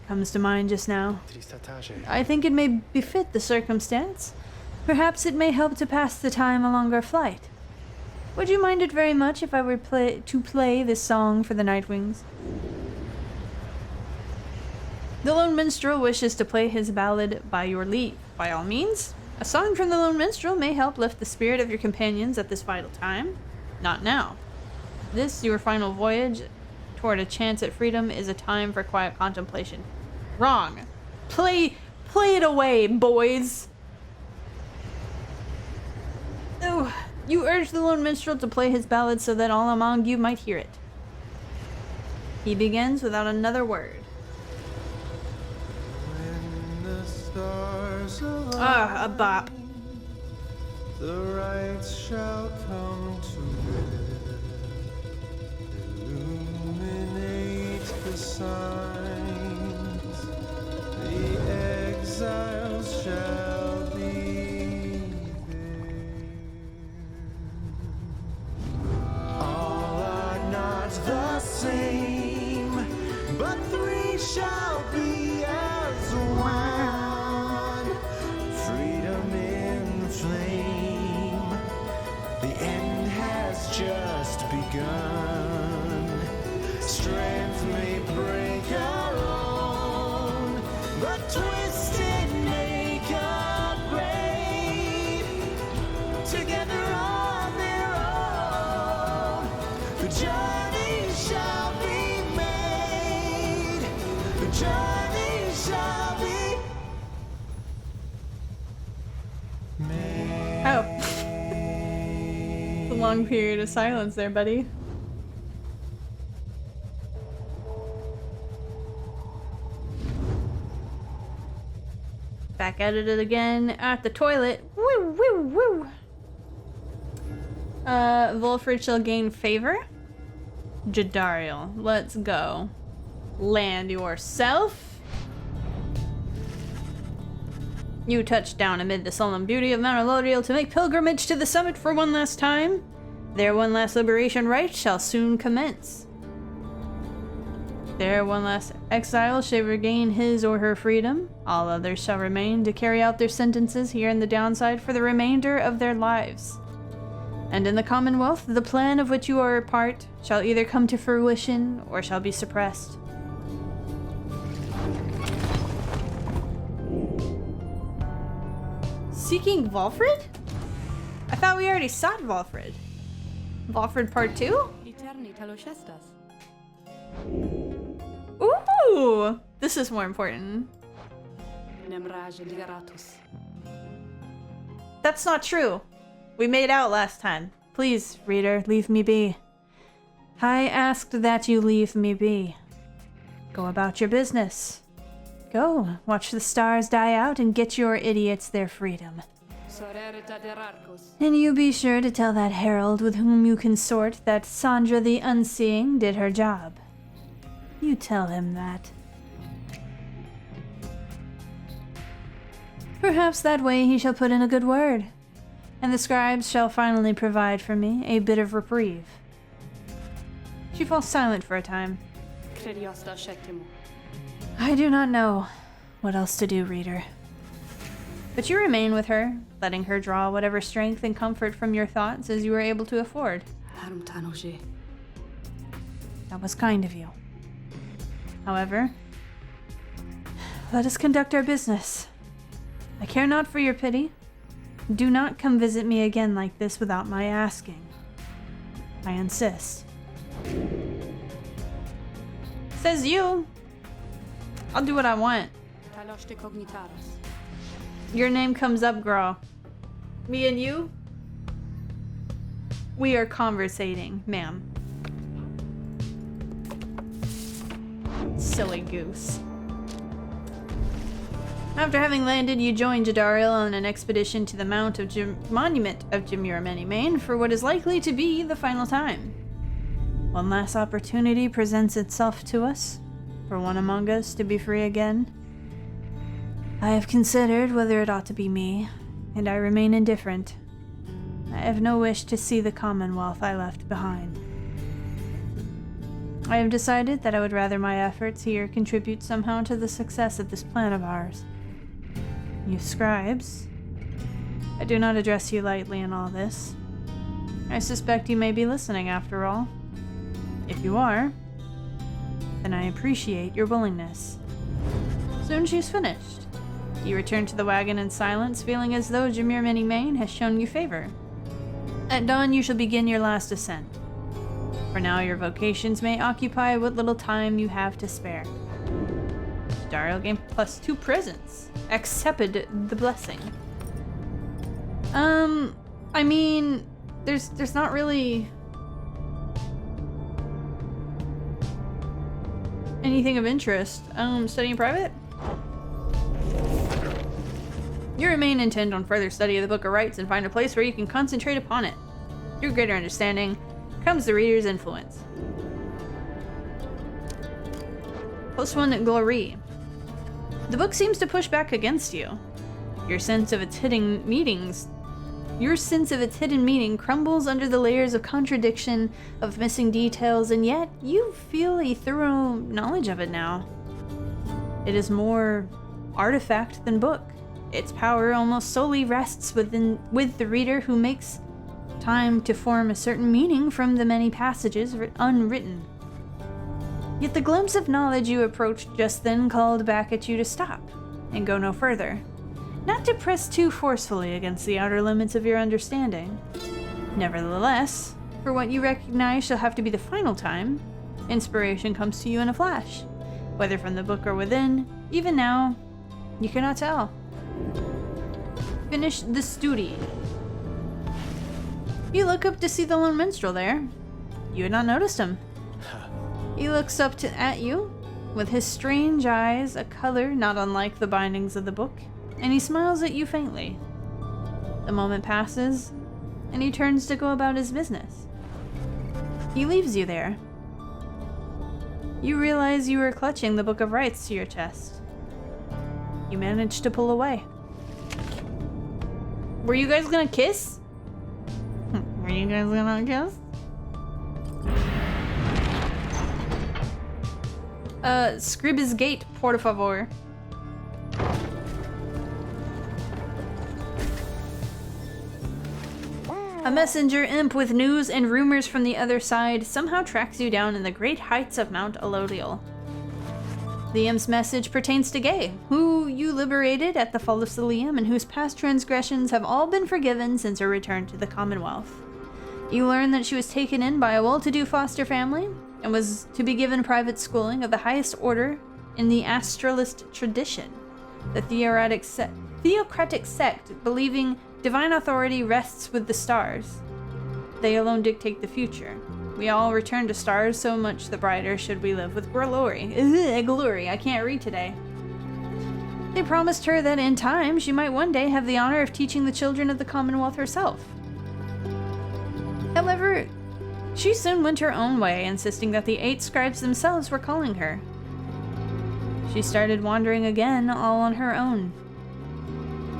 comes to mind just now. I think it may befit the circumstance. Perhaps it may help to pass the time along our flight. Would you mind it very much if I were to play this song for the Nightwings? The lone minstrel wishes to play his ballad by your leave. By all means. A song from the lone minstrel may help lift the spirit of your companions at this vital time. Not now. This, your final voyage toward a chance at freedom, is a time for quiet contemplation. Wrong. Play it away, boys. Oh, you urge the lone minstrel to play his ballad so that all among you might hear it. He begins without another word. Ah, a bop. The rites shall come to live, illuminate the signs, the exiles shall be there. All are not the same, but three shall be as one. Freedom in flame, the end has just begun. Strength may break our own, but twisted make a great. Together on their own, the journey shall be made. The journey shall be made. Oh. A long period of silence there, buddy. Back at it again at the toilet. Woo, woo, woo. Volfred shall gain favor. Jadariel, let's go. Land yourself. You touch down amid the solemn beauty of Mount Elodiel to make pilgrimage to the summit for one last time. Their one last liberation rite shall soon commence. There one last exile shall regain his or her freedom. All others shall remain to carry out their sentences here in the downside for the remainder of their lives. And in the Commonwealth, the plan of which you are a part shall either come to fruition or shall be suppressed. Seeking Volfred? I thought we already sought Volfred. Volfred Part 2? Ooh! This is more important. That's not true. We made out last time. Please, reader, leave me be. I asked that you leave me be. Go about your business. Go, watch the stars die out and get your idiots their freedom. And you be sure to tell that herald with whom you consort that Sandra the Unseeing did her job. You tell him that. Perhaps that way he shall put in a good word, and the scribes shall finally provide for me a bit of reprieve. She falls silent for a time. I do not know what else to do, reader. But you remain with her, letting her draw whatever strength and comfort from your thoughts as you are able to afford. That was kind of you. However, let us conduct our business. I care not for your pity. Do not come visit me again like this without my asking. I insist. Says you. I'll do what I want. Your name comes up, girl. Me and you? We are conversating, ma'am. Silly goose. After having landed, you join Jadariel on an expedition to the monument of Jimura Many for what is likely to be the final time. One last opportunity presents itself to us, for one among us to be free again. I have considered whether it ought to be me, and I remain indifferent. I have no wish to see the Commonwealth I left behind. I have decided that I would rather my efforts here contribute somehow to the success of this plan of ours. You scribes, I do not address you lightly in all this. I suspect you may be listening after all. If you are, then I appreciate your willingness. Soon she's finished. You return to the wagon in silence, feeling as though Jimura Many has shown you favor. At dawn, you shall begin your last ascent. For now, your vocations may occupy what little time you have to spare. Daryl gained +2 presents. Accepted the blessing. I mean, there's not really anything of interest. Studying private? You remain intent on further study of the Book of Rites and find a place where you can concentrate upon it. Through greater understanding comes the reader's influence. Post 1 Glory. The book seems to push back against you. Your sense of its hidden meaning crumbles under the layers of contradiction, of missing details, and yet you feel a thorough knowledge of it now. It is more artifact than book. Its power almost solely rests with the reader who makes time to form a certain meaning from the many passages unwritten. Yet the glimpse of knowledge you approached just then called back at you to stop and go no further, not to press too forcefully against the outer limits of your understanding. Nevertheless, for what you recognize shall have to be the final time, inspiration comes to you in a flash, whether from the book or within. Even now, you cannot tell. Finish the study. You look up to see the lone minstrel there. You had not noticed him. He looks up at you, with his strange eyes, a color not unlike the bindings of the book, and he smiles at you faintly. The moment passes, and he turns to go about his business. He leaves you there. You realize you were clutching the Book of Rites to your chest. You managed to pull away. Were you guys gonna kiss? Were you guys gonna kiss? Scrib's gate, por favor. A messenger imp with news and rumors from the other side somehow tracks you down in the great heights of Mount Elodial. The imp's message pertains to Gay, who you liberated at the fall of Cilium and whose past transgressions have all been forgiven since her return to the Commonwealth. You learn that she was taken in by a well-to-do foster family and was to be given private schooling of the highest order in the Astralist tradition, the theocratic sect believing divine authority rests with the stars. They alone dictate the future. We all return to stars, so much the brighter should we live with glory. Glory, I can't read today. They promised her that in time she might one day have the honor of teaching the children of the Commonwealth herself. However, she soon went her own way, insisting that the 8 scribes themselves were calling her. She started wandering again, all on her own.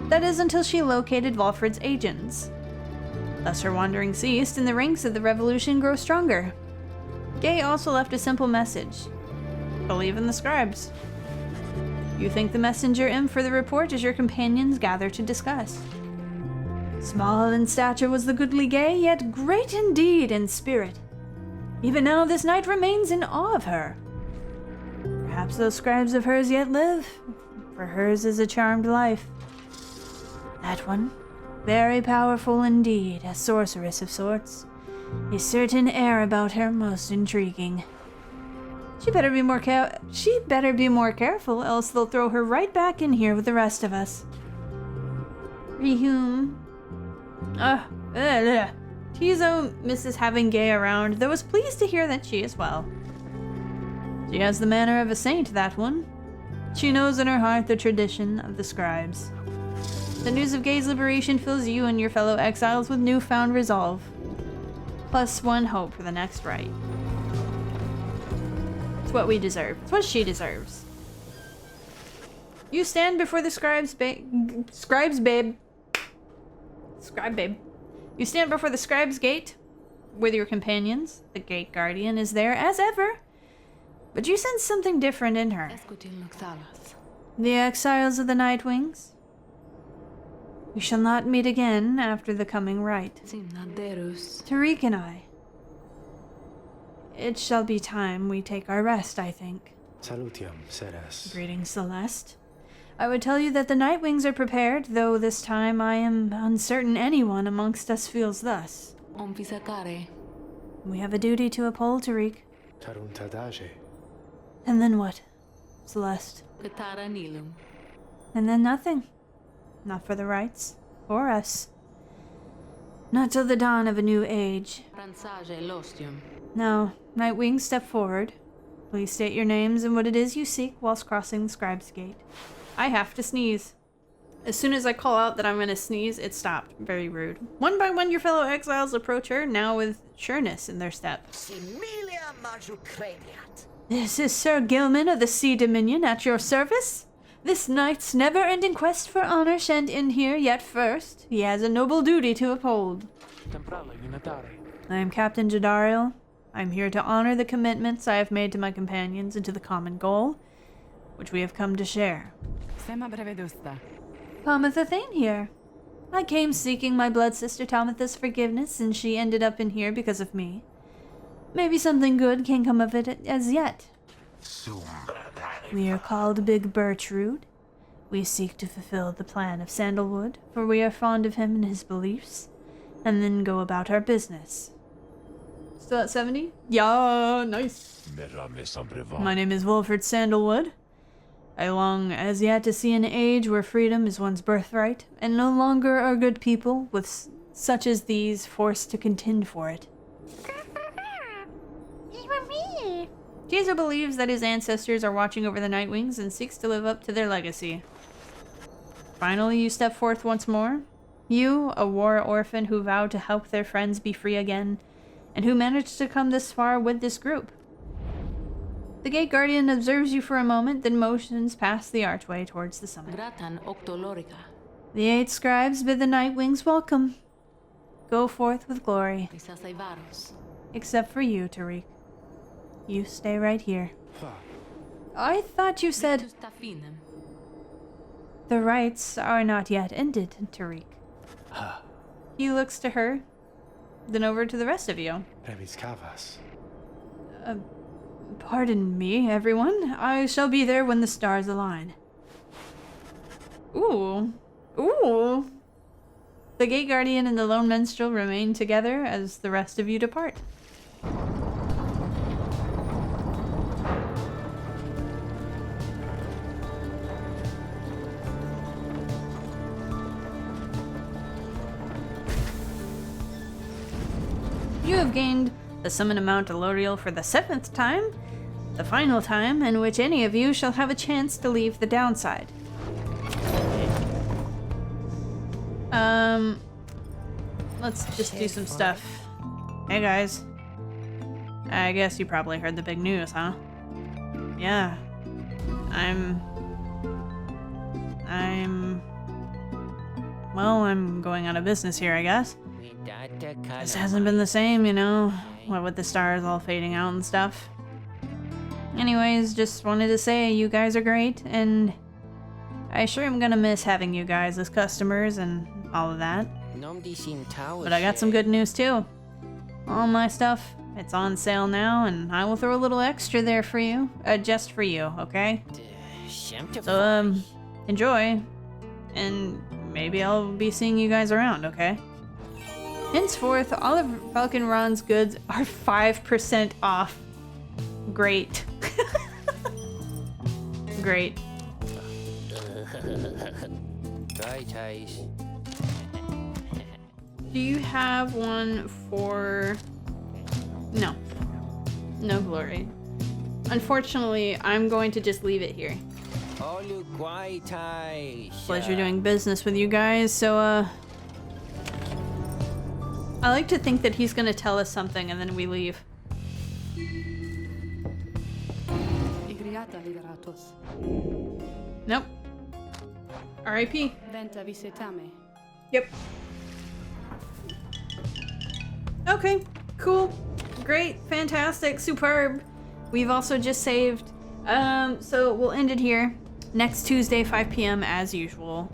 That is, until she located Valfred's agents. Thus her wandering ceased, and the ranks of the revolution grow stronger. Gay also left a simple message. Believe in the scribes. You think the messenger imp for the report as your companions gather to discuss. Small in stature was the goodly gay, yet great indeed in spirit. Even now this knight remains in awe of her. Perhaps those scribes of hers yet live, for hers is a charmed life. That one, very powerful indeed, a sorceress of sorts. A certain air about her most intriguing. She better be more careful, else they'll throw her right back in here with the rest of us. Rehum. Tizo misses having Gay around, though was pleased to hear that she is well. She has the manner of a saint, that one. She knows in her heart the tradition of the scribes. The news of Gay's liberation fills you and your fellow exiles with newfound resolve. Plus one hope for the next rite. It's what we deserve. It's what she deserves. You stand before the Scribe babe. You stand before the scribe's gate with your companions. The gate guardian is there as ever, but you sense something different in her. The exiles of the Nightwings. We shall not meet again after the coming rite. Tariq and I. It shall be time we take our rest, I think. Salutiam, Ceres. Greetings, Celeste. I would tell you that the Nightwings are prepared, though this time I am uncertain anyone amongst us feels thus. We have a duty to uphold, Tariq. And then what, Celeste? And then nothing. Not for the rites, or us. Not till the dawn of a new age. Now, Nightwing, step forward. Please state your names and what it is you seek whilst crossing the Scribe's Gate. I have to sneeze. As soon as I call out that I'm going to sneeze, it stopped. Very rude. One by one, your fellow exiles approach her, now with sureness in their step. This is Sir Gilman of the Sea Dominion at your service. This knight's never-ending quest for honor shan't end here, yet first, he has a noble duty to uphold. I am Captain Jadariel. I am here to honor the commitments I have made to my companions and to the common goal, which we have come to share. Tamitha Thane here. I came seeking my blood sister Tamitha's forgiveness, and she ended up in here because of me. Maybe something good can come of it as yet. We are called Big Birchroot. We seek to fulfill the plan of Sandalwood, for we are fond of him and his beliefs, and then go about our business. Still at 70? Yeah, nice. My name is Wilfred Sandalwood. I long as yet to see an age where freedom is one's birthright, and no longer are good people, with such as these, forced to contend for it. Tizo believes that his ancestors are watching over the Nightwings and seeks to live up to their legacy. Finally, you step forth once more. You, a war orphan who vowed to help their friends be free again, and who managed to come this far with this group. The Gate Guardian observes you for a moment, then motions past the archway towards the summit. The 8 scribes bid the Nightwings welcome. Go forth with glory. Except for you, Tariq. You stay right here. I thought you said... The rites are not yet ended, Tariq. He looks to her, then over to the rest of you. Pardon me, everyone. I shall be there when the stars align. Ooh. Ooh. The Gate Guardian and the Lone Minstrel remain together as the rest of you depart. You have gained the summon amount Eloriel for the 7th time, the final time in which any of you shall have a chance to leave the downside. Let's just do some stuff. Hey guys. I guess you probably heard the big news, huh? Yeah. Well, I'm going out of business here, I guess. This hasn't been the same, you know, what with the stars all fading out and stuff. Anyways, just wanted to say you guys are great, and I sure am gonna miss having you guys as customers and all of that. But I got some good news too. All my stuff, it's on sale now, and I will throw a little extra there for you, just for you, okay? So, enjoy, and maybe I'll be seeing you guys around, okay? Henceforth, all of Falcon Ron's goods are 5% off. Great. Great. Do you have one for... No. No glory. Unfortunately, I'm going to just leave it here. Pleasure doing business with you guys, so, I like to think that he's gonna tell us something and then we leave. Nope. R.I.P. Yep. Okay, cool, great, fantastic, superb. We've also just saved. So we'll end it here. Next Tuesday, 5 p.m. as usual.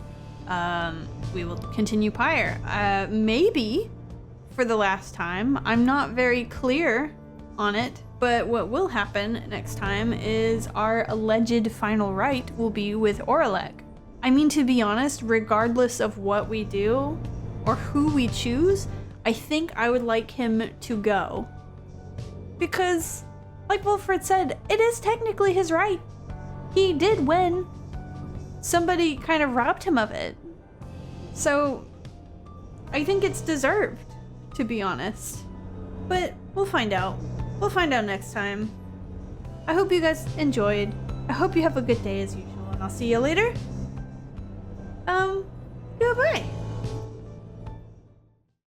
We will continue Pyre. Maybe for the last time. I'm not very clear on it, but what will happen next time is our alleged final rite will be with Oralek. I mean, to be honest, regardless of what we do or who we choose, I think I would like him to go. Because, like Wilfred said, it is technically his right. He did win. Somebody kind of robbed him of it. So, I think it's deserved, to be honest. But we'll find out. We'll find out next time. I hope you guys enjoyed. I hope you have a good day as usual, and I'll see you later.